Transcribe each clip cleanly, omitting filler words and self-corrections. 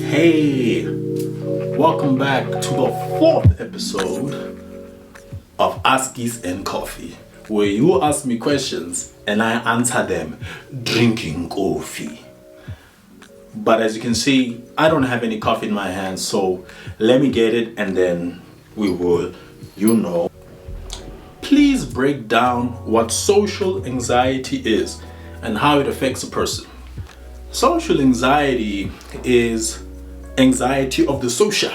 Hey, welcome back to the fourth episode of Askees and Coffee, where you ask me questions and I answer them drinking coffee. But as you can see, I don't have any coffee in my hands, so let me get it and then we will, Please break down what social anxiety is and how it affects a person. Social anxiety is anxiety of the social.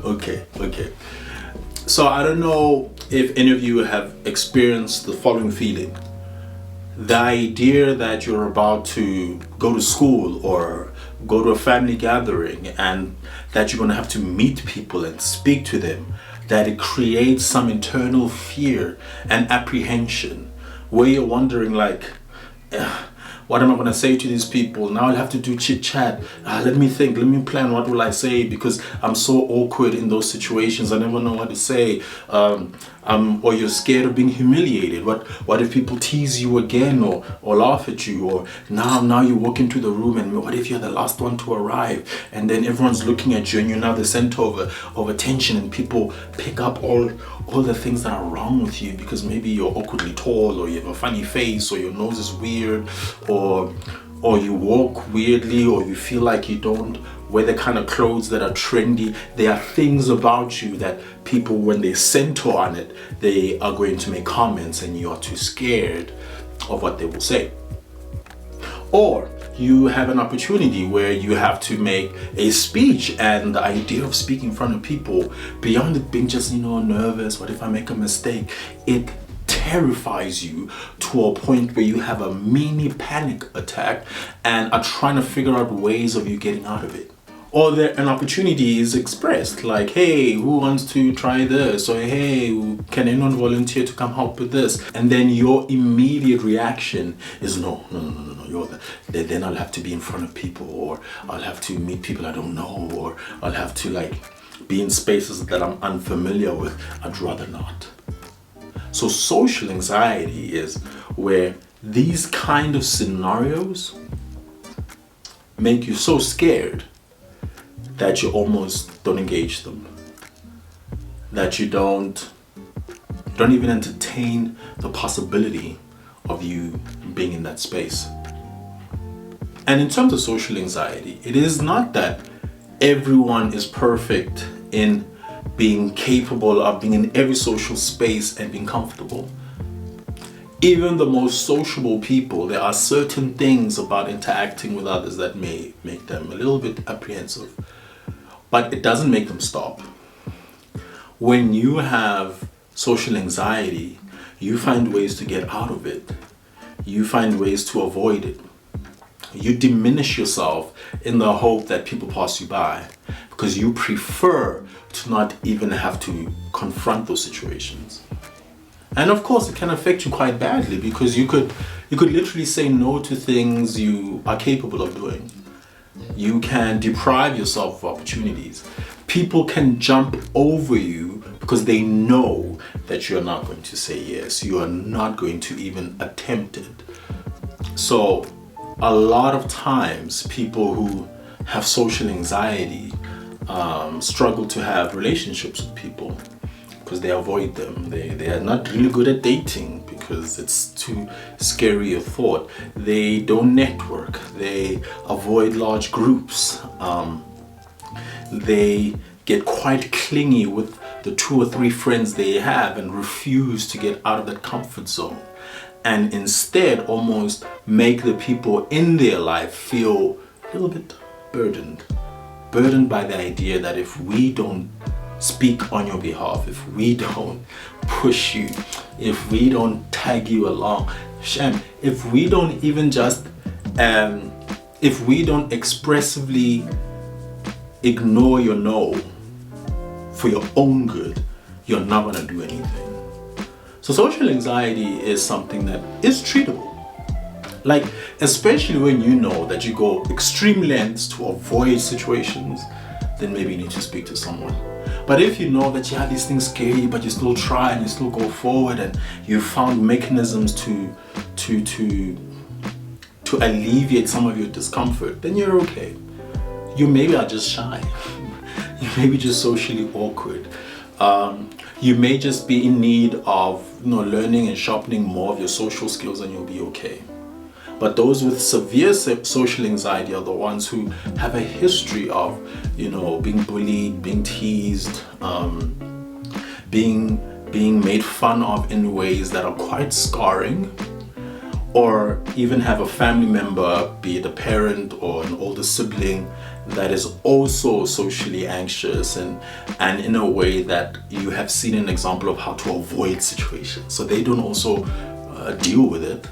Okay. So I don't know if any of you have experienced the following feeling. The idea that you're about to go to school or go to a family gathering and that you're going to have to meet people and speak to them, that it creates some internal fear and apprehension where you're wondering like, what am I going to say to these people? Now I'll have to do chit chat. Let me think, let me plan. What will I say? Because I'm so awkward in those situations. I never know what to say. Or you're scared of being humiliated. What if people tease you again or laugh at you? Or now you walk into the room and what if you're the last one to arrive? And then everyone's looking at you and you're now the center of attention and people pick up all the things that are wrong with you because maybe you're awkwardly tall or you have a funny face or your nose is weird or you walk weirdly or you feel like you don't wear the kind of clothes that are trendy. There are things about you that people, when they center on it, they are going to make comments and you are too scared of what they will say. Or you have an opportunity where you have to make a speech and the idea of speaking in front of people, beyond it being just, nervous, what if I make a mistake, it terrifies you to a point where you have a mini panic attack and are trying to figure out ways of you getting out of it. Or an opportunity is expressed like, hey, who wants to try this? Or hey, can anyone volunteer to come help with this? And then your immediate reaction is no, then I'll have to be in front of people, or I'll have to meet people I don't know, or I'll have to be in spaces that I'm unfamiliar with. I'd rather not. So social anxiety is where these kind of scenarios make you so scared that you almost don't engage them, that you don't even entertain the possibility of you being in that space. And in terms of social anxiety, it is not that everyone is perfect in being capable of being in every social space and being comfortable. Even the most sociable people, there are certain things about interacting with others that may make them a little bit apprehensive, but it doesn't make them stop. When you have social anxiety, you find ways to get out of it. You find ways to avoid it. You diminish yourself in the hope that people pass you by because you prefer to not even have to confront those situations. And of course, it can affect you quite badly because you could literally say no to things you are capable of doing. You can deprive yourself of opportunities. People can jump over you because they know that you're not going to say yes. You are not going to even attempt it. So a lot of times people who have social anxiety struggle to have relationships with people because they avoid them. They are not really good at dating because it's too scary a thought. They don't network. They avoid large groups. They get quite clingy with the 2 or 3 friends they have and refuse to get out of that comfort zone. And instead almost make the people in their life feel a little bit burdened by the idea that if we don't speak on your behalf, if we don't push you, if we don't tag you along, if we don't even just, if we don't expressively ignore your no for your own good, you're not gonna do anything. So social anxiety is something that is treatable. Especially when you know that you go extreme lengths to avoid situations, then maybe you need to speak to someone. But if you know that these things scare you, but you still try and you still go forward and you found mechanisms to to alleviate some of your discomfort, then you're okay. You maybe are just shy. You may be just socially awkward. You may just be in need of learning and sharpening more of your social skills, and you'll be okay. But those with severe social anxiety are the ones who have a history of, being bullied, being teased, being made fun of in ways that are quite scarring, or even have a family member, be it a parent or an older sibling, that is also socially anxious and in a way that you have seen an example of how to avoid situations. So they don't also deal with it.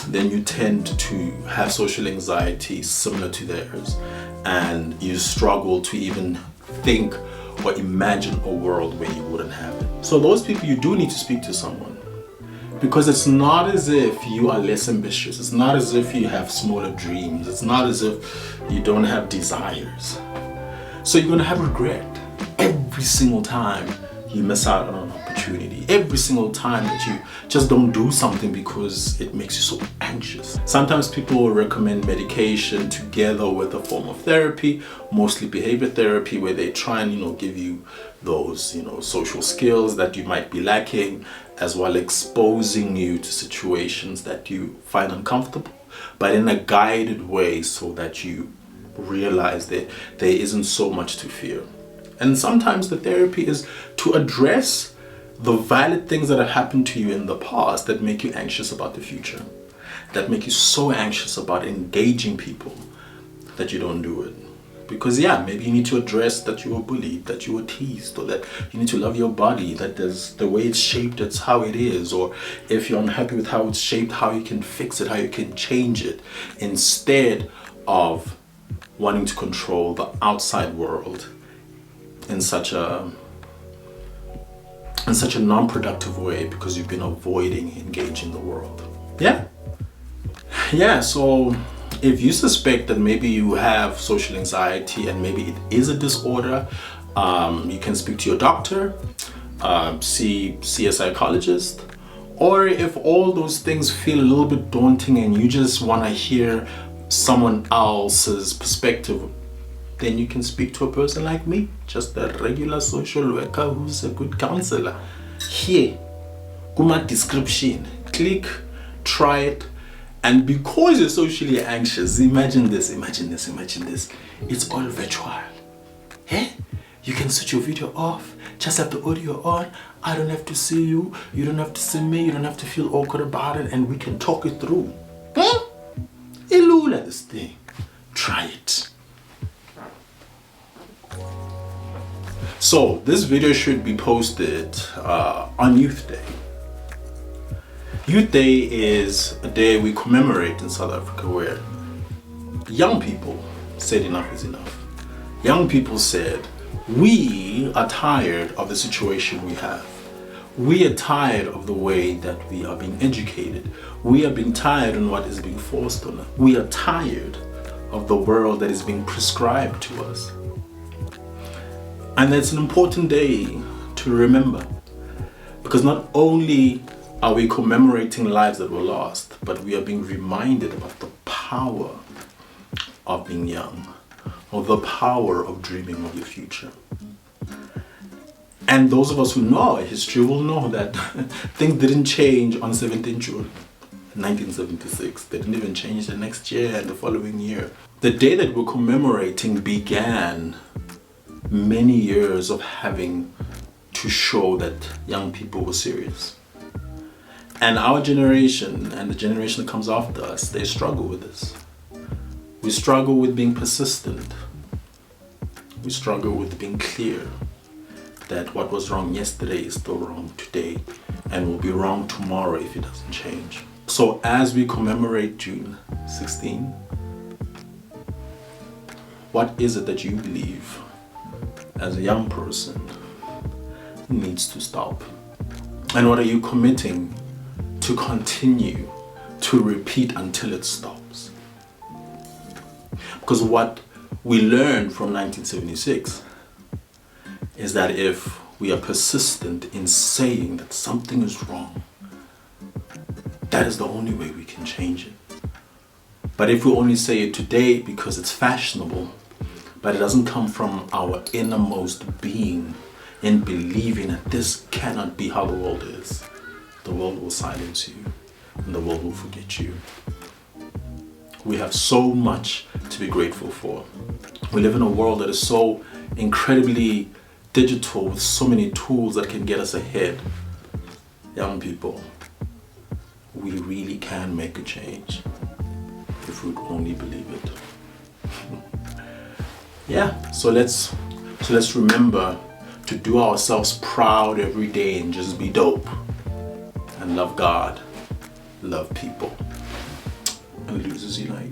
Then you tend to have social anxiety similar to theirs, and you struggle to even think or imagine a world where you wouldn't have it. So those people, you do need to speak to someone, because it's not as if you are less ambitious. It's not as if you have smaller dreams. It's not as if you don't have desires. So you're gonna have regret every single time you miss out on an opportunity, every single time that you just don't do something because it makes you so anxious. Sometimes people will recommend medication together with a form of therapy, mostly behavior therapy, where they try and give you those social skills that you might be lacking, as well exposing you to situations that you find uncomfortable, but in a guided way, so that you realize that there isn't so much to fear. And sometimes the therapy is to address the valid things that have happened to you in the past that make you anxious about the future, that make you so anxious about engaging people that you don't do it. Because maybe you need to address that you were bullied, that you were teased, or that you need to love your body, that there's the way it's shaped, it's how it is. Or if you're unhappy with how it's shaped, how you can fix it, how you can change it, instead of wanting to control the outside world in such a non-productive way, because you've been avoiding engaging the world. So if you suspect that maybe you have social anxiety and maybe it is a disorder, you can speak to your doctor, see a psychologist. Or if all those things feel a little bit daunting and you just want to hear someone else's perspective, then you can speak to a person like me, just a regular social worker who's a good counselor. Here, Kuma description, click, try it. And because you're socially anxious, imagine this. It's all virtual. You can switch your video off, just have the audio on. I don't have to see you, you don't have to see me, you don't have to feel awkward about it, and we can talk it through. Ilula this thing. Try it. So this video should be posted on Youth Day. Youth Day is a day we commemorate in South Africa where young people said enough is enough. Young people said, we are tired of the situation we have. We are tired of the way that we are being educated. We are being tired on what is being forced on us. We are tired of the world that is being prescribed to us. And it's an important day to remember, because not only are we commemorating lives that were lost, but we are being reminded about the power of being young, or the power of dreaming of your future. And those of us who know our history will know that things didn't change on 17 June 1976. They didn't even change the next year and the following year. The day that we're commemorating began many years of having to show that young people were serious. And our generation and the generation that comes after us, they struggle with this. We struggle with being persistent. We struggle with being clear that what was wrong yesterday is still wrong today and will be wrong tomorrow if it doesn't change. So as we commemorate June 16, what is it that you believe as a young person needs to stop? And what are you committing to continue to repeat until it stops? Because what we learned from 1976 is that if we are persistent in saying that something is wrong, that is the only way we can change it. But if we only say it today because it's fashionable, but it doesn't come from our innermost being in believing that this cannot be how the world is, the world will silence you and the world will forget you. We have so much to be grateful for. We live in a world that is so incredibly digital with so many tools that can get us ahead. Young people, we really can make a change if we only believe it. Yeah, so let's remember to do ourselves proud every day and just be dope and love God, love people, and losers unite.